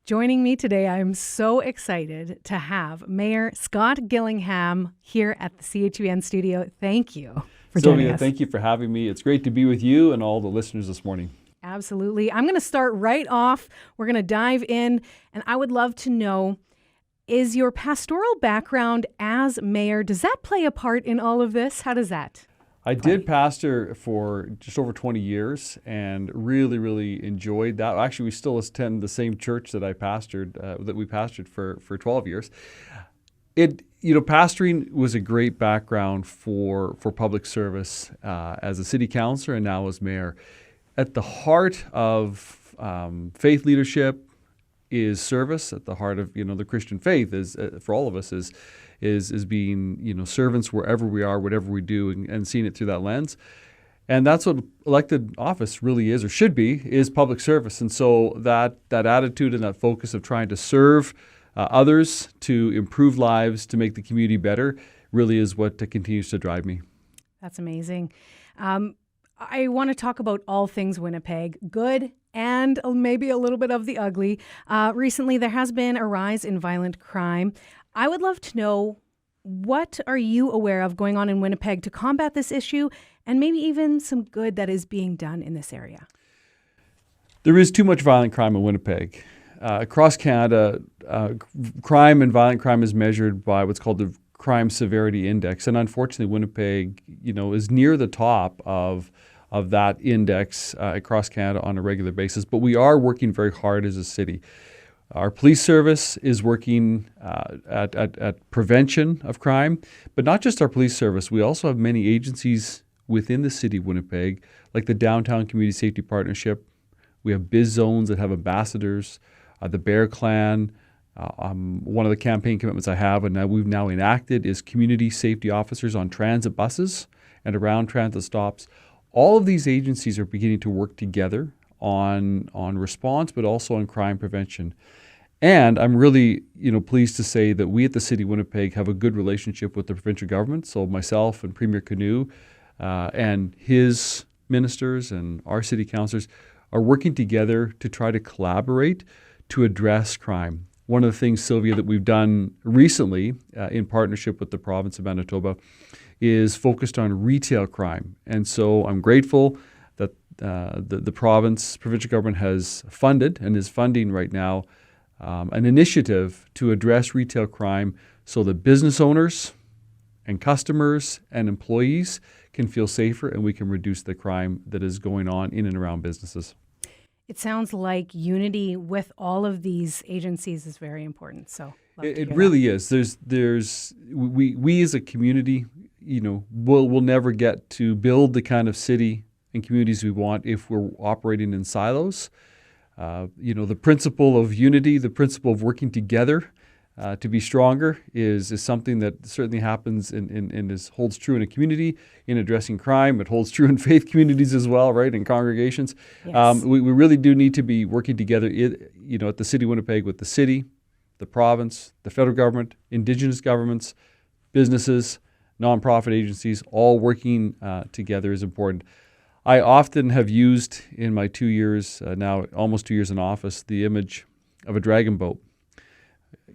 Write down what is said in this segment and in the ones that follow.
Joining me today, I'm so excited to have Mayor Scott Gillingham here at the CHVN studio. Thank you for joining Sylvia, us. thank you for having me. It's great to be with you and all the listeners this morning. Absolutely. I'm going to start right off. We're going to dive in, and I would love to know, is your pastoral background as mayor, does that play a part in all of this? How does that I play? did pastor for just over 20 years and really enjoyed that. Actually, we still attend the same church that I pastored, that we pastored for 12 years. Pastoring was a great background for public service as a city councilor and now as mayor. At the heart of faith leadership is service. At the heart of the Christian faith is for all of us is being servants wherever we are, whatever we do, and seeing it through that lens. And that's what elected office really is, or should be, is public service. And so that attitude and that focus of trying to serve others, to improve lives, to make the community better, really is what continues to drive me. That's amazing. I want to talk about all things Winnipeg, good and maybe a little bit of the ugly. Recently, there has been a rise in violent crime. I would love to know, what are you aware of going on in Winnipeg to combat this issue, and maybe even some good that is being done in this area? There is too much violent crime in Winnipeg. Across Canada, crime and violent crime is measured by what's called the Crime Severity Index, and unfortunately, Winnipeg, is near the top of that index across Canada on a regular basis. But we are working very hard as a city. Our police service is working at prevention of crime, but not just our police service. We also have many agencies within the city of Winnipeg, like the Downtown Community Safety Partnership. We have biz zones that have ambassadors, the Bear Clan. One of the campaign commitments I have, and we've now enacted, is community safety officers on transit buses and around transit stops. All of these agencies are beginning to work together on response, but also on crime prevention. And I'm really, pleased to say that we at the City of Winnipeg have a good relationship with the provincial government. So myself and Premier Canoe and his ministers and our city councillors are working together to try to collaborate to address crime. One of the things, Sylvia, that we've done recently in partnership with the province of Manitoba is focused on retail crime. And so I'm grateful that the provincial government has funded and is funding right now an initiative to address retail crime so that business owners and customers and employees can feel safer, and we can reduce the crime that is going on in and around businesses. It sounds like unity with all of these agencies is very important. So it really is. We as a community, we'll never get to build the kind of city and communities we want if we're operating in silos. The principle of unity, the principle of working together to be stronger is something that certainly happens and holds true in a community in addressing crime. It holds true in faith communities as well, right, in congregations. Yes. We really do need to be working together, at the City of Winnipeg with the city, the province, the federal government, Indigenous governments, businesses, nonprofit agencies, all working together is important. I often have used in my 2 years, now almost 2 years in office, the image of a dragon boat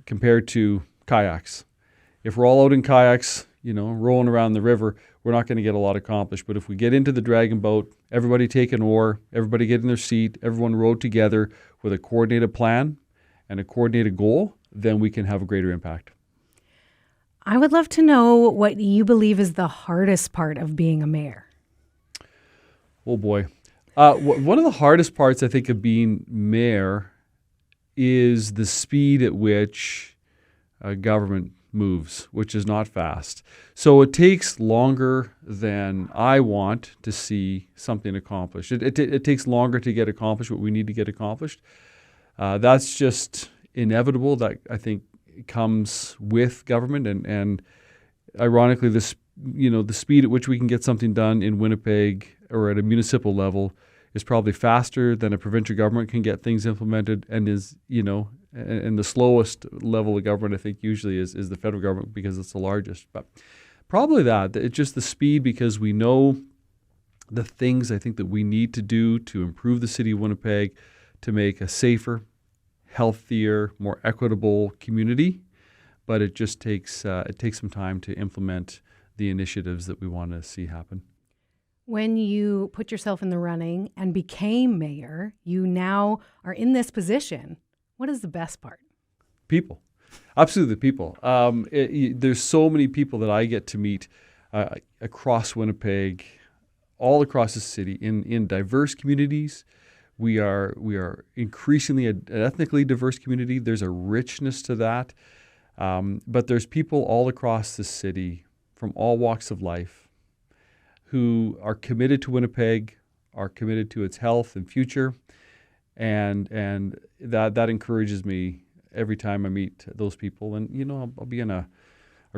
compared to kayaks. If we're all out in kayaks, rolling around the river, we're not going to get a lot accomplished. But if we get into the dragon boat, everybody take an oar, everybody get in their seat, everyone row together with a coordinated plan and a coordinated goal, then we can have a greater impact. I would love to know what you believe is the hardest part of being a mayor. Oh boy. One of the hardest parts, I think, of being mayor is the speed at which government moves, which is not fast. So it takes longer than I want to see something accomplished. It takes longer to get accomplished what we need to get accomplished. That's just inevitable. That, I think, comes with government, and ironically, the speed at which we can get something done in Winnipeg or at a municipal level is probably faster than a provincial government can get things implemented, and and the slowest level of government, I think, usually is the federal government because it's the largest. But probably it's just the speed, because we know the things I think that we need to do to improve the city of Winnipeg, to make a safer, healthier, more equitable community, but it just takes some time to implement the initiatives that we want to see happen. When you put yourself in the running and became mayor, you now are in this position. What is the best part? People. Absolutely, the people. There's so many people that I get to meet across Winnipeg, all across the city, in diverse communities. We are increasingly an ethnically diverse community. There's a richness to that. But there's people all across the city from all walks of life who are committed to Winnipeg, are committed to its health and future, and that encourages me every time I meet those people. And I'll be in a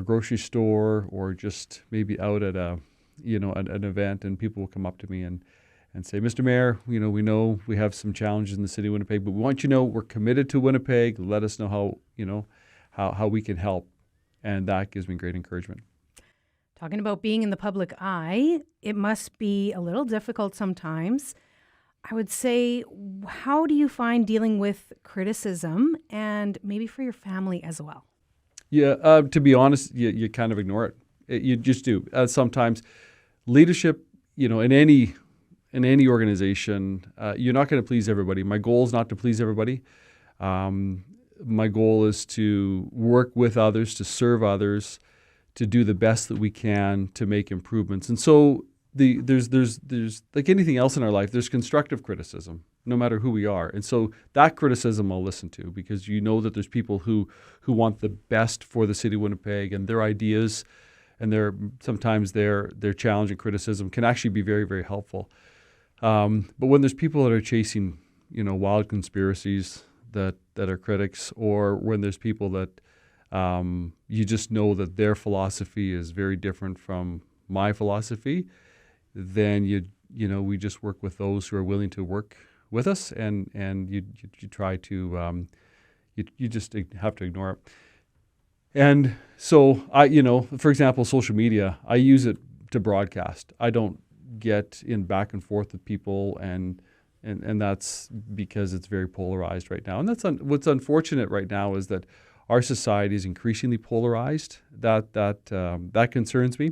grocery store or just maybe out at an event, and people will come up to me and say, "Mr. Mayor, we know we have some challenges in the city of Winnipeg, but we want you to know we're committed to Winnipeg. Let us know how we can help," and that gives me great encouragement. Talking about being in the public eye, it must be a little difficult sometimes. I would say, how do you find dealing with criticism, and maybe for your family as well? Yeah, to be honest, you kind of ignore it. You just do. Sometimes leadership, in any organization, you're not going to please everybody. My goal is not to please everybody. My goal is to work with others, to serve others, to do the best that we can to make improvements. And so there's like anything else in our life, there's constructive criticism, no matter who we are. And so that criticism I'll listen to, because that there's people who want the best for the city of Winnipeg, and their ideas and sometimes their challenge and criticism can actually be very, very helpful. But when there's people that are chasing, wild conspiracies that are critics, or when there's people that you just know that their philosophy is very different from my philosophy, then we just work with those who are willing to work with us, and you try to you just have to ignore it. And so for example, social media, I use it to broadcast. I don't get in back and forth with people, and that's because it's very polarized right now. And that's what's unfortunate right now is that our society is increasingly polarized. That concerns me.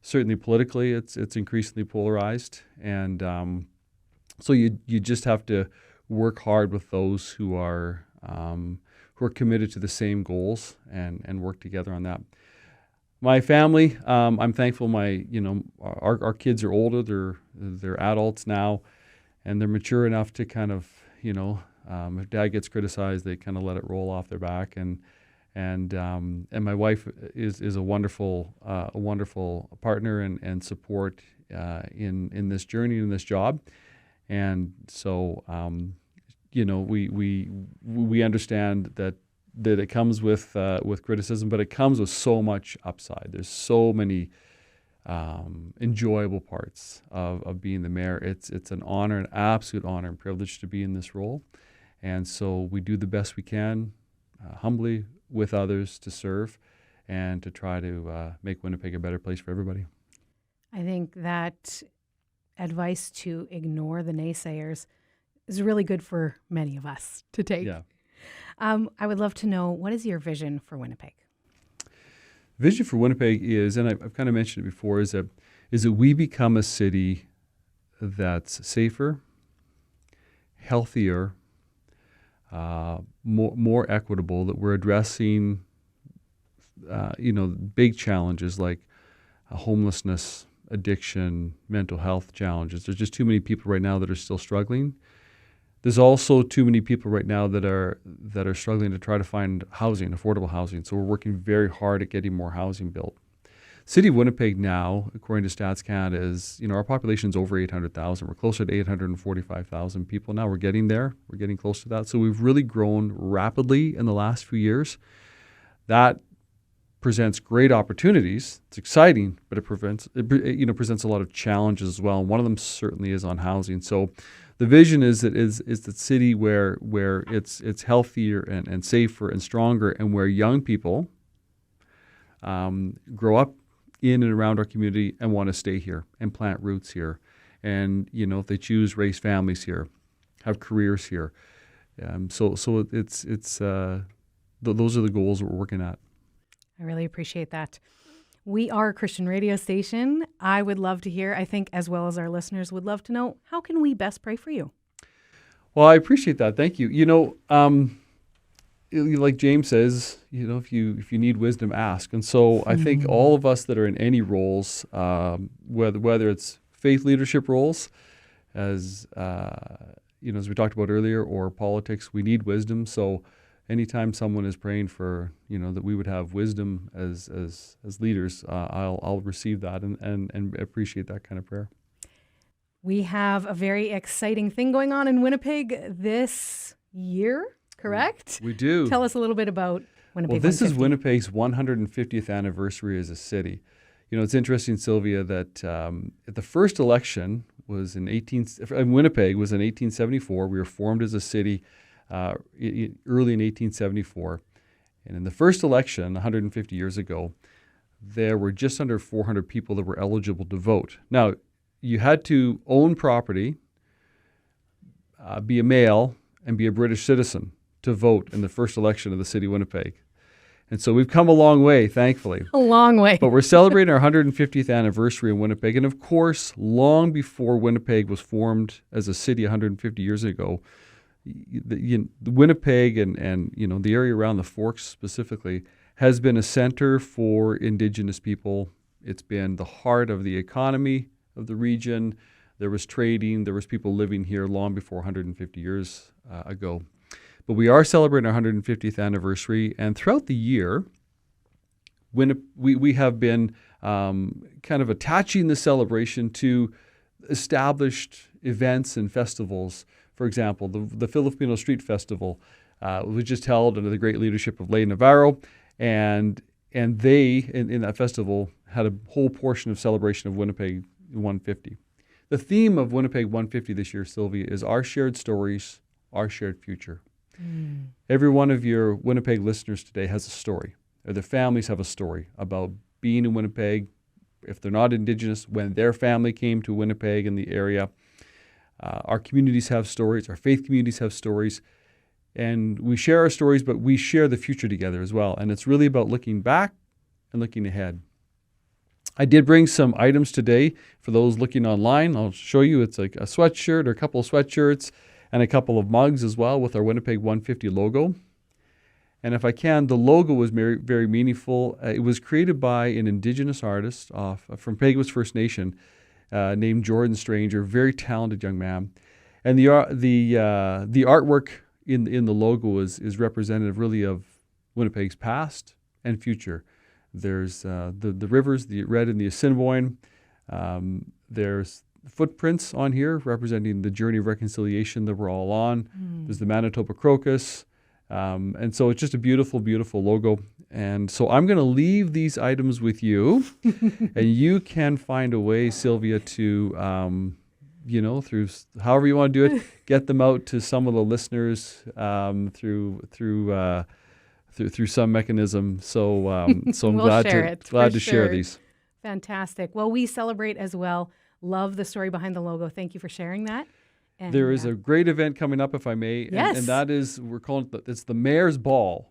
Certainly politically, it's increasingly polarized, and so you just have to work hard with those who are committed to the same goals and work together on that. My family, I'm thankful. Our kids are older. They're adults now, and they're mature enough to kind of if Dad gets criticized, they kind of let it roll off their back, and my wife is a wonderful partner and support in this journey, in this job, and so we understand that it comes with criticism, but it comes with so much upside. There's so many enjoyable parts of being the mayor. It's an honor, an absolute honor and privilege to be in this role. And so we do the best we can, humbly with others, to serve and to try to make Winnipeg a better place for everybody. I think that advice to ignore the naysayers is really good for many of us to take. Yeah. I would love to know, what is your vision for Winnipeg? Vision for Winnipeg is, and I've kind of mentioned it before, is that we become a city that's safer, healthier, more equitable, that we're addressing, big challenges like homelessness, addiction, mental health challenges. There's just too many people right now that are still struggling. There's also too many people right now that are struggling to try to find housing, affordable housing. So we're working very hard at getting more housing built. City of Winnipeg now, according to Stats Canada, is, our population is over 800,000. We're closer to 845,000 people now. We're getting there. We're getting close to that. So we've really grown rapidly in the last few years. That presents great opportunities. It's exciting, but it presents a lot of challenges as well. And one of them certainly is on housing. So the vision is the city where it's healthier and safer and stronger, and where young people grow up in and around our community and want to stay here and plant roots here. And, if they choose, raise families here, have careers here. So those are the goals we're working at. I really appreciate that. We are a Christian radio station. I would love to hear, I think, as well as our listeners would love to know, how can we best pray for you? Well, I appreciate that. Thank you. Like James says, if you need wisdom, ask. And so I think all of us that are in any roles, whether it's faith leadership roles, as we talked about earlier, or politics, we need wisdom. So anytime someone is praying for, that we would have wisdom as leaders, I'll receive that and appreciate that kind of prayer. We have a very exciting thing going on in Winnipeg this year, correct? We do. Tell us a little bit about Winnipeg. Well, this is Winnipeg's 150th anniversary as a city. It's interesting, Sylvia, that the first election was in Winnipeg was in 1874. We were formed as a city early in 1874. And in the first election, 150 years ago, there were just under 400 people that were eligible to vote. Now, you had to own property, be a male, and be a British citizen to vote in the first election of the city of Winnipeg. And so we've come a long way, thankfully. A long way. But we're celebrating our 150th anniversary in Winnipeg. And of course, long before Winnipeg was formed as a city 150 years ago, the Winnipeg and the area around the Forks specifically has been a center for Indigenous people. It's been the heart of the economy of the region. There was trading. There was people living here long before 150 years ago. But we are celebrating our 150th anniversary, and throughout the year, we have been kind of attaching the celebration to established events and festivals. For example, the Filipino Street Festival was just held under the great leadership of Lay Navarro, and they, in that festival, had a whole portion of celebration of Winnipeg 150. The theme of Winnipeg 150 this year, Sylvia, is our shared stories, our shared future. Every one of your Winnipeg listeners today has a story, or their families have a story about being in Winnipeg, if they're not Indigenous, when their family came to Winnipeg in the area. Our communities have stories, our faith communities have stories, and we share our stories, but we share the future together as well. And it's really about looking back and looking ahead. I did bring some items today for those looking online. I'll show you. It's like a sweatshirt or a couple of sweatshirts and a couple of mugs as well with our Winnipeg 150 logo. And if I can, the logo was very, very meaningful. It was created by an Indigenous artist from Peguis First Nation named Jordan Stranger, very talented young man. And the artwork in the logo is representative really of Winnipeg's past and future. There's the rivers, the Red and the Assiniboine. There's footprints on here representing the journey of reconciliation that we're all on. There's the Manitoba crocus. And so it's just a beautiful, beautiful logo. And so I'm going to leave these items with you. And you can find a way, Sylvia, to, through however you want to do it, get them out to some of the listeners through some mechanism. So I'm glad to share these. Fantastic. Well, we celebrate as well. Love the story behind the logo. Thank you for sharing that. And there is a great event coming up, if I may. Yes. And that is, we're calling it's the Mayor's Ball.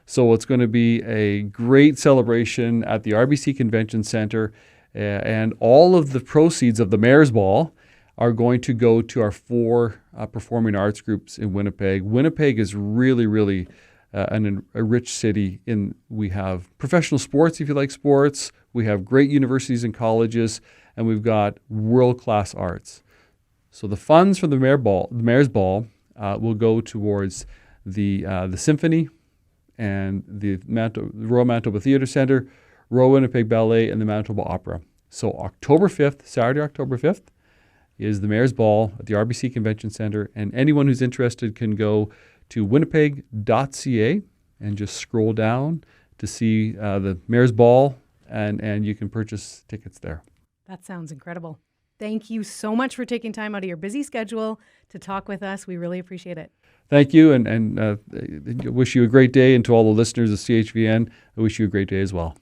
So it's going to be a great celebration at the RBC Convention Center. And all of the proceeds of the Mayor's Ball are going to go to our 4 performing arts groups in Winnipeg. Winnipeg is really, really a rich city. We have professional sports, if you like sports. We have great universities and colleges. And we've got world-class arts. So the funds from the Mayor's Ball will go towards the symphony and the Royal Manitoba Theatre Centre, Royal Winnipeg Ballet, and the Manitoba Opera. So Saturday, October 5th, is the Mayor's Ball at the RBC Convention Centre, and anyone who's interested can go to winnipeg.ca and just scroll down to see the Mayor's Ball, and you can purchase tickets there. That sounds incredible. Thank you so much for taking time out of your busy schedule to talk with us. We really appreciate it. Thank you, and wish you a great day. And to all the listeners of CHVN, I wish you a great day as well.